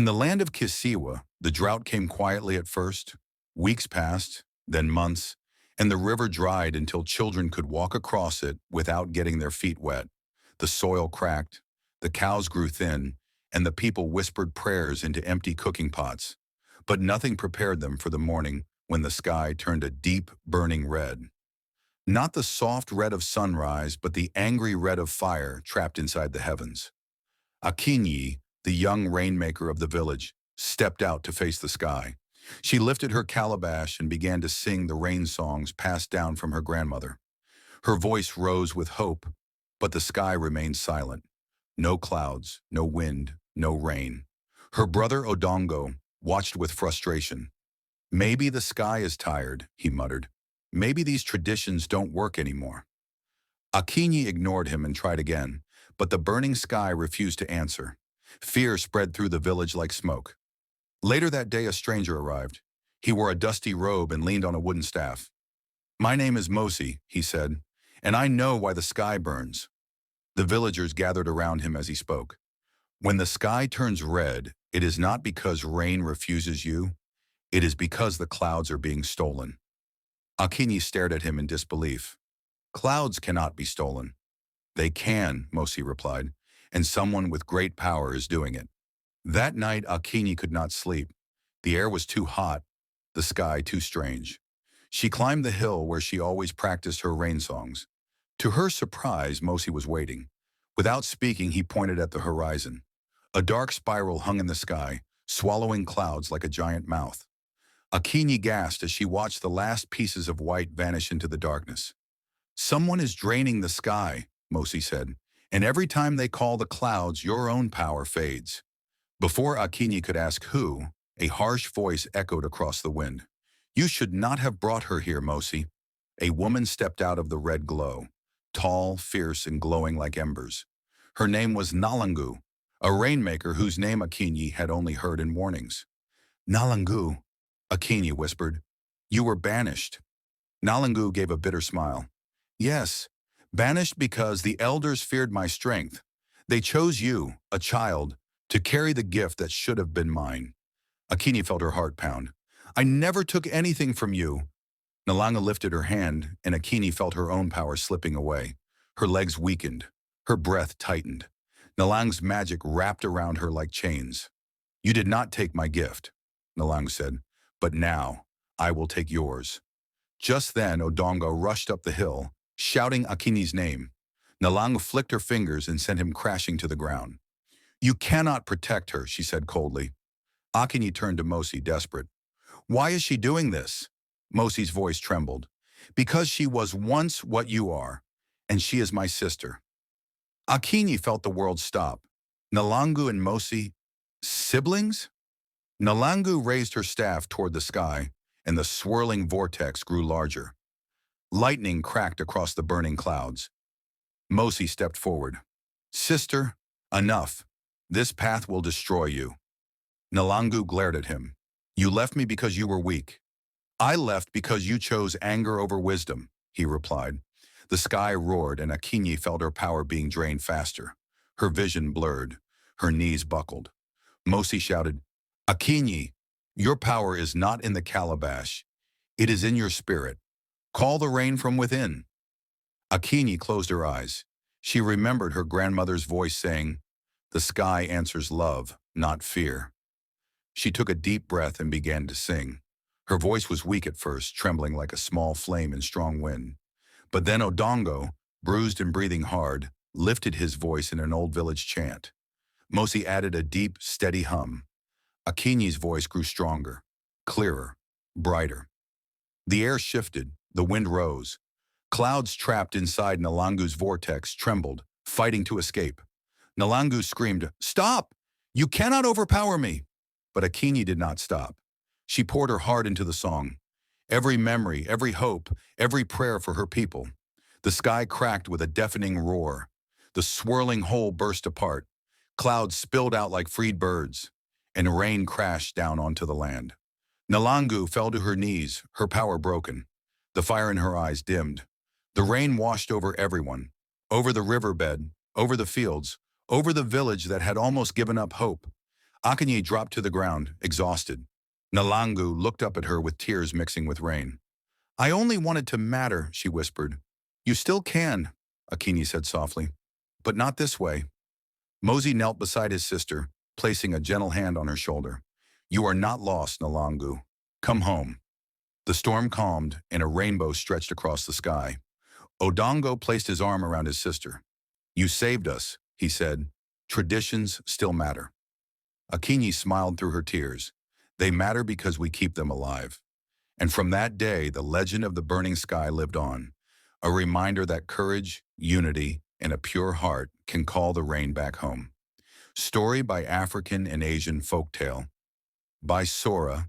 In the land of Kisiwa, the drought came quietly at first. Weeks passed, then months, and the river dried until children could walk across it without getting their feet wet. The soil cracked, the cows grew thin, and the people whispered prayers into empty cooking pots. But nothing prepared them for the morning when the sky turned a deep, burning red. Not the soft red of sunrise, but the angry red of fire trapped inside the heavens. Akinyi, the young rainmaker of the village, stepped out to face the sky. She lifted her calabash and began to sing the rain songs passed down from her grandmother. Her voice rose with hope, but the sky remained silent. No clouds, no wind, no rain. Her brother Odongo watched with frustration. "Maybe the sky is tired," he muttered. "Maybe these traditions don't work anymore." Akinyi ignored him and tried again, but the burning sky refused to answer. Fear spread through the village like smoke. Later that day, a stranger arrived. He wore a dusty robe and leaned on a wooden staff. "My name is Mosi," he said, "and I know why the sky burns." The villagers gathered around him as he spoke. "When the sky turns red, it is not because rain refuses you. It is because the clouds are being stolen." Akinyi stared at him in disbelief. "Clouds cannot be stolen." "They can," Mosi replied, "and someone with great power is doing it." That night, Akinyi could not sleep. The air was too hot, the sky too strange. She climbed the hill where she always practiced her rain songs. To her surprise, Mosi was waiting. Without speaking, he pointed at the horizon. A dark spiral hung in the sky, swallowing clouds like a giant mouth. Akinyi gasped as she watched the last pieces of white vanish into the darkness. "Someone is draining the sky," Mosi said, "and every time they call the clouds, your own power fades." Before Akinyi could ask who, a harsh voice echoed across the wind. "You should not have brought her here, Mosi." A woman stepped out of the red glow, tall, fierce, and glowing like embers. Her name was Nalangu, a rainmaker whose name Akinyi had only heard in warnings. "Nalangu," Akinyi whispered, "you were banished." Nalangu gave a bitter smile. "Yes, banished because the elders feared my strength. They chose you, a child, to carry the gift that should have been mine." Akinyi felt her heart pound. "I never took anything from you." Nalanga lifted her hand, and Akinyi felt her own power slipping away. Her legs weakened. Her breath tightened. Nalang's magic wrapped around her like chains. "You did not take my gift," Nalang said, "but now I will take yours." Just then, Odongo rushed up the hill, shouting Akinyi's name. Nalang flicked her fingers and sent him crashing to the ground. "You cannot protect her," she said coldly. Akinyi turned to Mosi, desperate. "Why is she doing this?" Mosi's voice trembled. "Because she was once what you are, and she is my sister." Akinyi felt the world stop. Nalangu and Mosi, siblings? Nalangu raised her staff toward the sky, and the swirling vortex grew larger. Lightning cracked across the burning clouds. Mosi stepped forward. "Sister, enough. This path will destroy you." Nalangu glared at him. "You left me because you were weak." "I left because you chose anger over wisdom," he replied. The sky roared, and Akinyi felt her power being drained faster. Her vision blurred. Her knees buckled. Mosi shouted, "Akinyi, your power is not in the calabash. It is in your spirit. Call the rain from within." Akinyi closed her eyes. She remembered her grandmother's voice saying, "The sky answers love, not fear." She took a deep breath and began to sing. Her voice was weak at first, trembling like a small flame in strong wind. But then Odongo, bruised and breathing hard, lifted his voice in an old village chant. Mosi added a deep, steady hum. Akinyi's voice grew stronger, clearer, brighter. The air shifted, the wind rose. Clouds trapped inside Nalangu's vortex trembled, fighting to escape. Nalangu screamed, "Stop! You cannot overpower me!" But Akinyi did not stop. She poured her heart into the song. Every memory, every hope, every prayer for her people. The sky cracked with a deafening roar. The swirling hole burst apart. Clouds spilled out like freed birds, and rain crashed down onto the land. Nalangu fell to her knees, her power broken. The fire in her eyes dimmed. The rain washed over everyone, over the riverbed, over the fields, over the village that had almost given up hope. Akinyi dropped to the ground, exhausted. Nalangu looked up at her with tears mixing with rain. I only wanted to matter, she whispered. You still can, Akinyi said softly, but not this way. Mosey knelt beside his sister, placing a gentle hand on her shoulder. You are not lost, Nalangu. Come home. The storm calmed, and a rainbow stretched across the sky. Odongo placed his arm around his sister. You saved us, he said. Traditions still matter. Akinyi smiled through her tears. They matter because we keep them alive. And from that day, the legend of the burning sky lived on, a reminder that courage, unity, and a pure heart can call the rain back home. Story by African and Asian Folktale by Sora